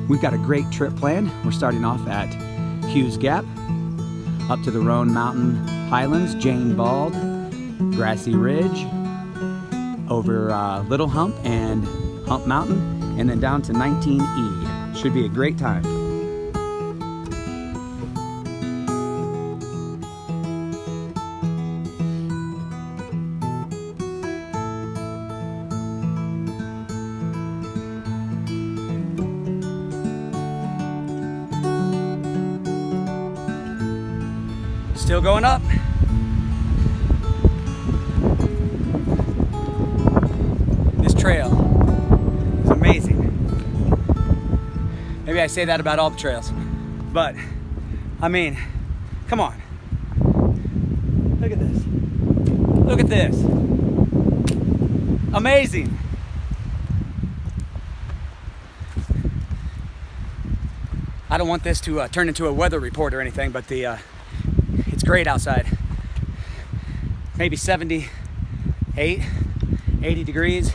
We've got a great trip planned. We're starting off at Hughes Gap, up to the Roan Mountain Highlands, Jane Bald, Grassy Ridge, over Little Hump and Hump Mountain, and then down to 19E. Should be a great time. Still going up. This trail is amazing. Maybe I say that about all the trails, but I mean, come on. Look at this. Look at this. Amazing. I don't want this to turn into a weather report or anything, but it's great outside. Maybe 78, 80 degrees.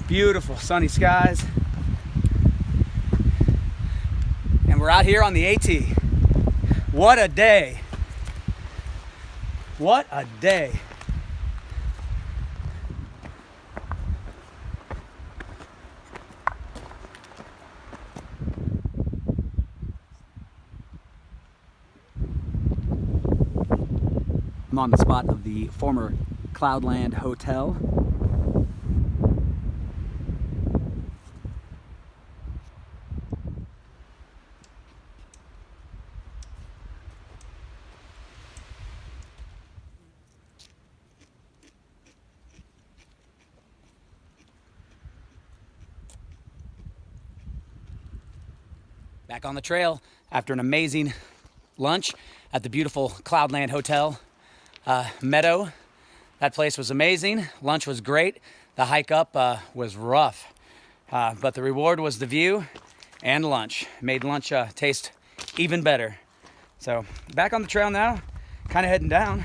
Beautiful sunny skies. And we're out here on the AT. What a day. What a day. I'm on the spot of the former Cloudland Hotel. Back on the trail after an amazing lunch at the beautiful Cloudland Hotel. Meadow. That place was amazing. Lunch was great. The hike up was rough, but the reward was the view and lunch. Made lunch taste even better. So back on the trail now, kind of heading down.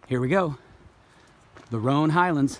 Here we go, the Roan Highlands.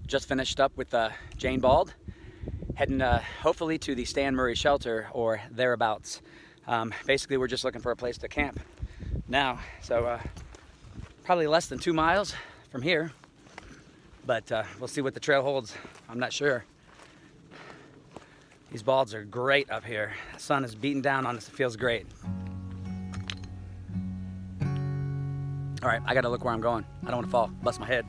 Just finished up with Jane Bald, heading hopefully to the Stan Murray shelter or thereabouts. Basically, we're just looking for a place to camp now, so probably less than 2 miles from here, but we'll see what the trail holds. I'm not sure. These balds are great up here. The sun is beating down on us. It feels great. All right, I gotta look where I'm going. I don't wanna fall, bust my head.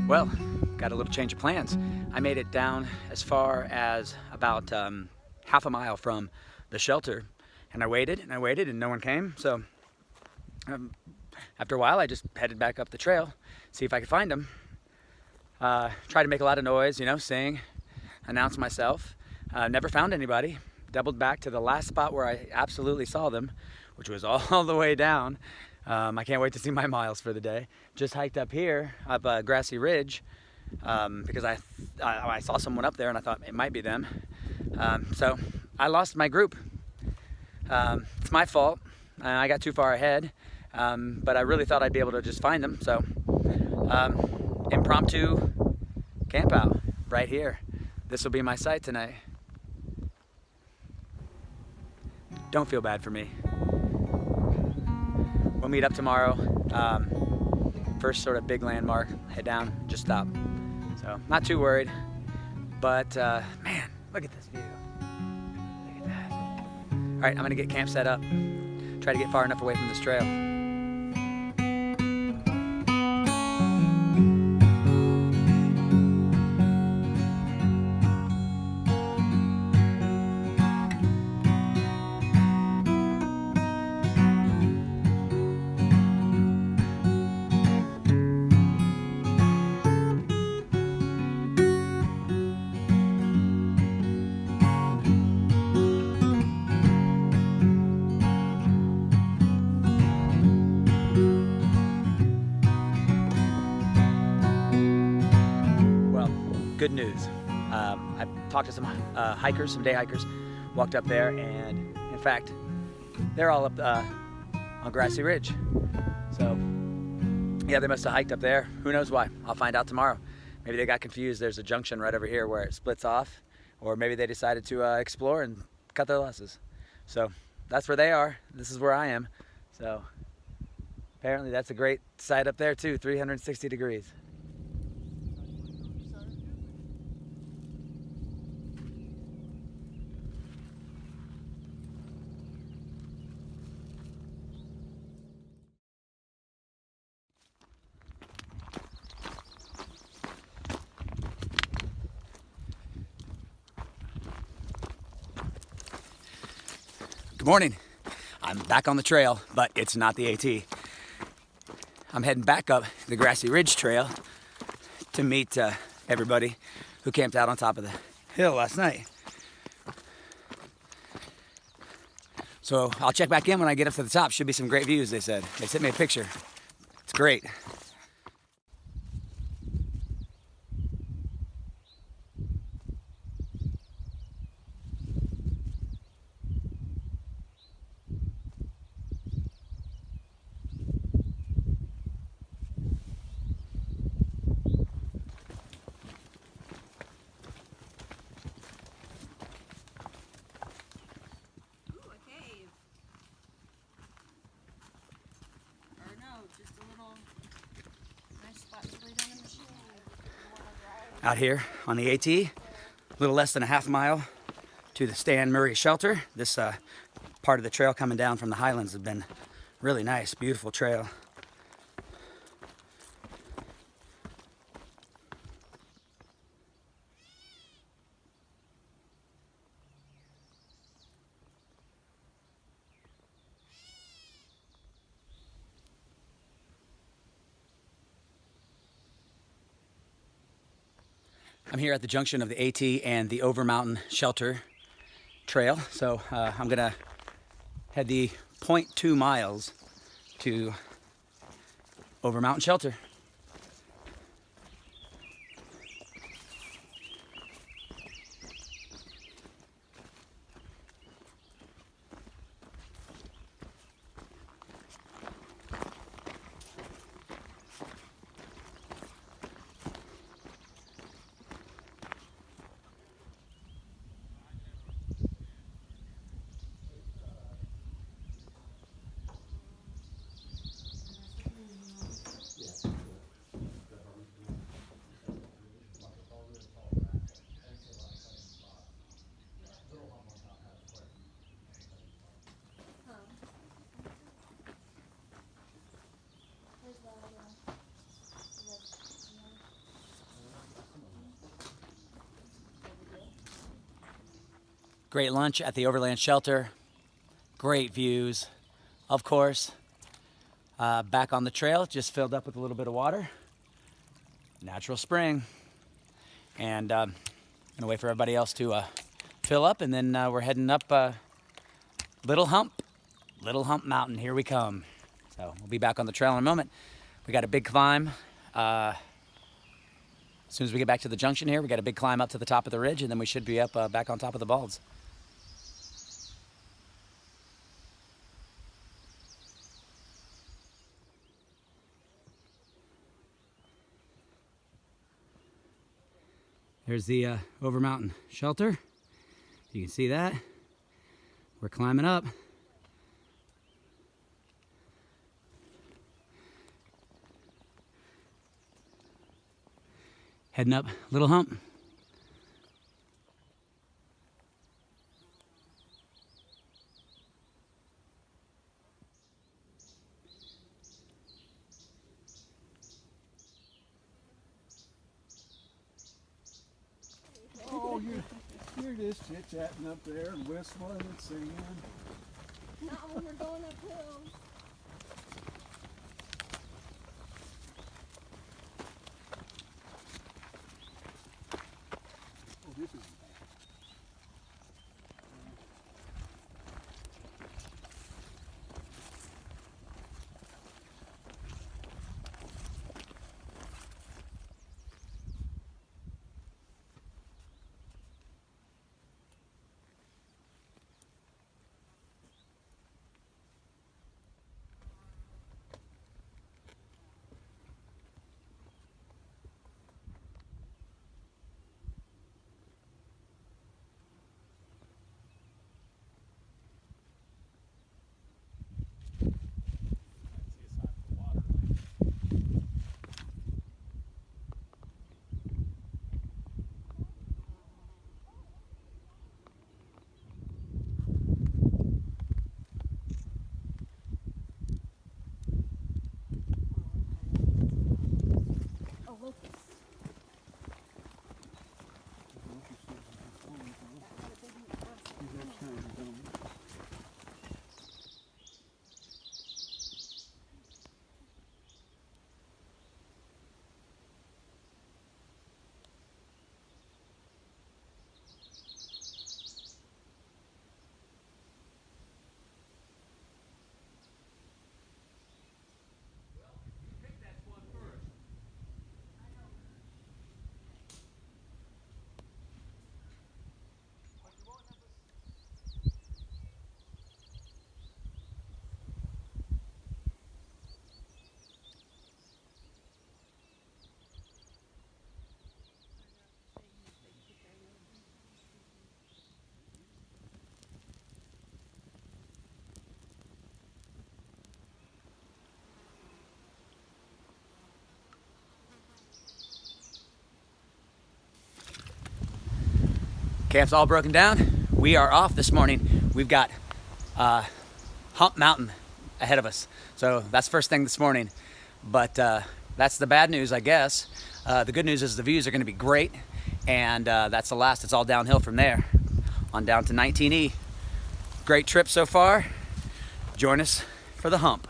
Well, got a little change of plans. I made it down as far as about half a mile from the shelter, and I waited and no one came. So after a while, I just headed back up the trail, see if I could find them. Tried to make a lot of noise, you know, sing, announce myself. Never found anybody. Doubled back to the last spot where I absolutely saw them, which was all the way down. I can't wait to see my miles for the day. Just hiked up here, up a grassy ridge, because I saw someone up there and I thought it might be them. So I lost my group. It's my fault. I got too far ahead, but I really thought I'd be able to just find them. So impromptu camp out right here. This will be my site tonight. Don't feel bad for me. We'll meet up tomorrow. First sort of big landmark, head down, just stop. So not too worried, but man, look at this view. Look at that. All right, I'm gonna get camp set up, try to get far enough away from this trail. Good news. I talked to some hikers, some day hikers, walked up there, and in fact, they're all up on Grassy Ridge. So yeah, they must have hiked up there. Who knows why? I'll find out tomorrow. Maybe they got confused. There's a junction right over here where it splits off, or maybe they decided to explore and cut their losses. So that's where they are. This is where I am. So apparently that's a great site up there too, 360 degrees. Good morning. I'm back on the trail, but it's not the AT. I'm heading back up the Grassy Ridge Trail to meet everybody who camped out on top of the hill last night. So I'll check back in when I get up to the top. Should be some great views, they said. They sent me a picture. It's great. Out here on the AT, a little less than a half mile to the Stan Murray shelter. This part of the trail coming down from the Highlands has been really nice, beautiful trail. I'm here at the junction of the AT and the Over Mountain Shelter Trail. So I'm gonna head the 0.2 miles to Over Mountain Shelter. Great lunch at the Overland Shelter. Great views, of course. Back on the trail, just filled up with a little bit of water. Natural spring. And gonna wait for everybody else to fill up, and then we're heading up Little Hump Mountain. Here we come. So we'll be back on the trail in a moment. We got a big climb. As soon as we get back to the junction here, we got a big climb up to the top of the ridge, and then we should be up back on top of the Balds. There's the Over Mountain Shelter. You can see that. We're climbing up. Heading up Little Hump. Oh, you're just chit-chatting up there and whistling and singing. Not when we're going uphill. Oh, this is... Camp's all broken down. We are off this morning. We've got Hump Mountain ahead of us. So that's first thing this morning. But that's the bad news, I guess. The good news is the views are going to be great. And that's the last. It's all downhill from there on down to 19E. Great trip so far. Join us for the hump.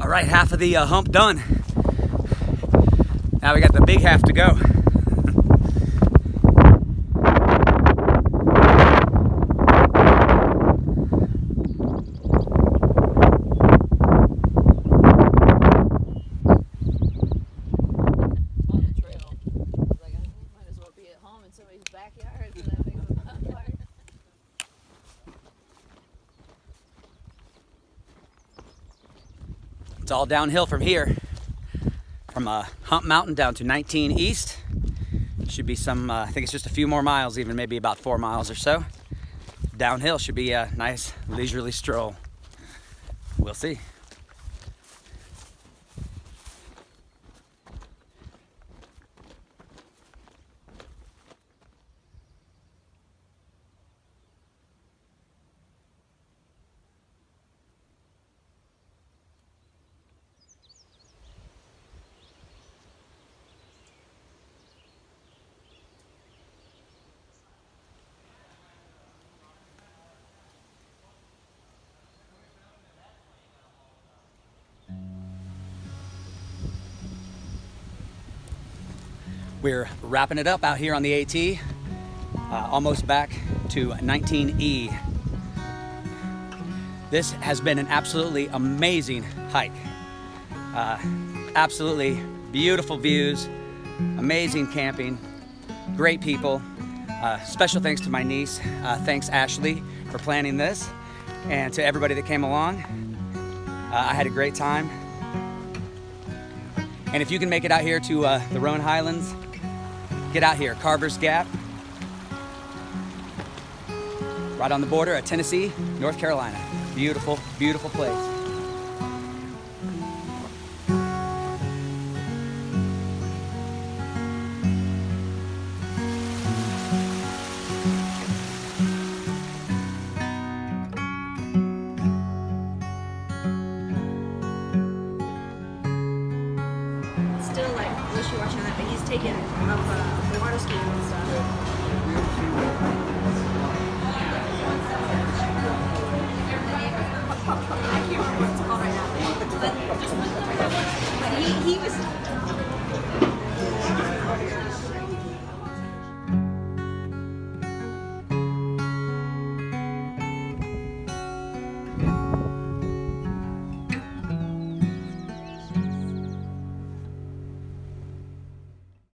All right, half of the hump done. Now we got the big half to go. It's all downhill from here, from Hump Mountain down to 19 East. Should be some, I think it's just a few more miles, even maybe about 4 miles or so. Downhill should be a nice leisurely stroll. We'll see. We're wrapping it up out here on the AT, almost back to 19E. This has been an absolutely amazing hike. Absolutely beautiful views, amazing camping, great people. Special thanks to my niece. Thanks, Ashley, for planning this, and to everybody that came along. I had a great time. And if you can make it out here to the Roan Highlands, get out here, Carver's Gap, right on the border of Tennessee, North Carolina. Beautiful, beautiful place. Still like wishy-washy on that, but he's taken up the water skiing and stuff. I can't remember what it's called right now. But he was